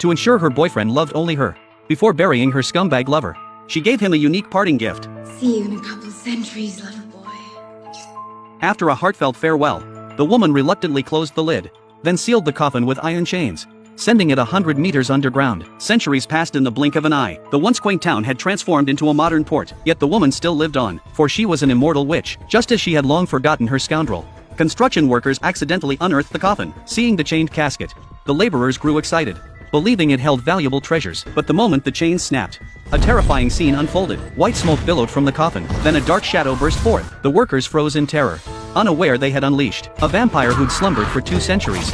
to ensure her boyfriend loved only her. Before burying her scumbag lover, she gave him a unique parting gift. See you in a couple centuries, lover boy. After a heartfelt farewell, the woman reluctantly closed the lid, then sealed the coffin with iron chains, sending it 100 meters underground. Centuries passed in the blink of an eye. The once quaint town had transformed into a modern port, yet the woman still lived on, for she was an immortal witch, just as she had long forgotten her scoundrel. Construction workers accidentally unearthed the coffin. Seeing the chained casket, the laborers grew excited, believing it held valuable treasures. But the moment the chains snapped, a terrifying scene unfolded. White smoke billowed from the coffin, then a dark shadow burst forth. The workers froze in terror, unaware they had unleashed a vampire who'd slumbered for 2 centuries.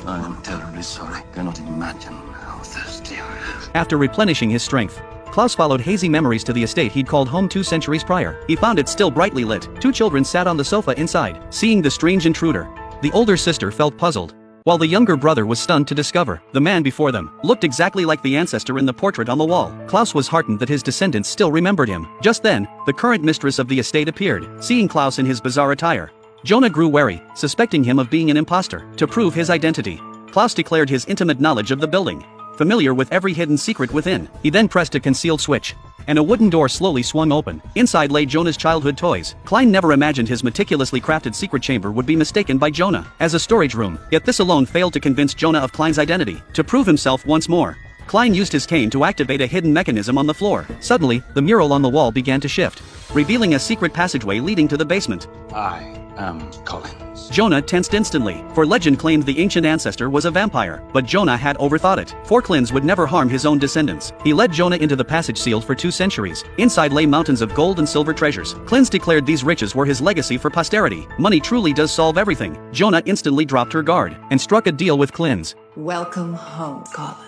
I am terribly sorry. Cannot imagine how thirsty I am. After replenishing his strength, Klaus followed hazy memories to the estate he'd called home 2 centuries prior. He found it still brightly lit. 2 children sat on the sofa inside. Seeing the strange intruder, the older sister felt puzzled, while the younger brother was stunned to discover the man before them looked exactly like the ancestor in the portrait on the wall. Klaus was heartened that his descendants still remembered him. Just then, the current mistress of the estate appeared. Seeing Klaus in his bizarre attire, Jonah grew wary, suspecting him of being an imposter. To prove his identity, Klaus declared his intimate knowledge of the building, familiar with every hidden secret within. He then pressed a concealed switch, and a wooden door slowly swung open. Inside lay Jonah's childhood toys. Klein never imagined his meticulously crafted secret chamber would be mistaken by Jonah as a storage room, yet this alone failed to convince Jonah of Klein's identity. To prove himself once more, Klein used his cane to activate a hidden mechanism on the floor. Suddenly, the mural on the wall began to shift, revealing a secret passageway leading to the basement. I am Collins. Jonah tensed instantly, for legend claimed the ancient ancestor was a vampire, but Jonah had overthought it. For Klins would never harm his own descendants. He led Jonah into the passage sealed for 2 centuries. Inside lay mountains of gold and silver treasures. Klins declared these riches were his legacy for posterity. Money truly does solve everything. Jonah instantly dropped her guard, and struck a deal with Klins. Welcome home, Collins.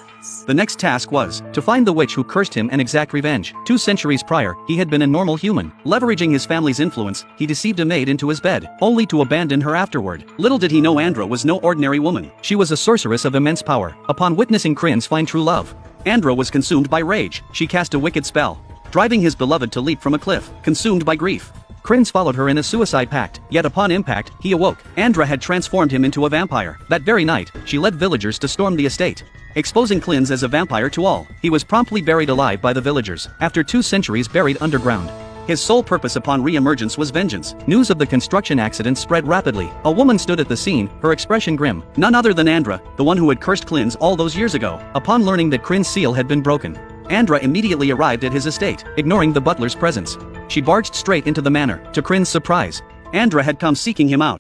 The next task was to find the witch who cursed him and exact revenge. 2 centuries prior, he had been a normal human. Leveraging his family's influence, he deceived a maid into his bed, only to abandon her afterward. Little did he know Andra was no ordinary woman. She was a sorceress of immense power. Upon witnessing Krins find true love, Andra was consumed by rage. She cast a wicked spell, driving his beloved to leap from a cliff. Consumed by grief, Krins followed her in a suicide pact, yet upon impact, he awoke. Andra had transformed him into a vampire. That very night, she led villagers to storm the estate, exposing Klins as a vampire to all. He was promptly buried alive by the villagers. After 2 centuries buried underground, his sole purpose upon re-emergence was vengeance. News of the construction accident spread rapidly. A woman stood at the scene, her expression grim. None other than Andra, the one who had cursed Klins all those years ago. Upon learning that Krin's seal had been broken, Andra immediately arrived at his estate, ignoring the butler's presence. She barged straight into the manor. To Krin's surprise, Andra had come seeking him out.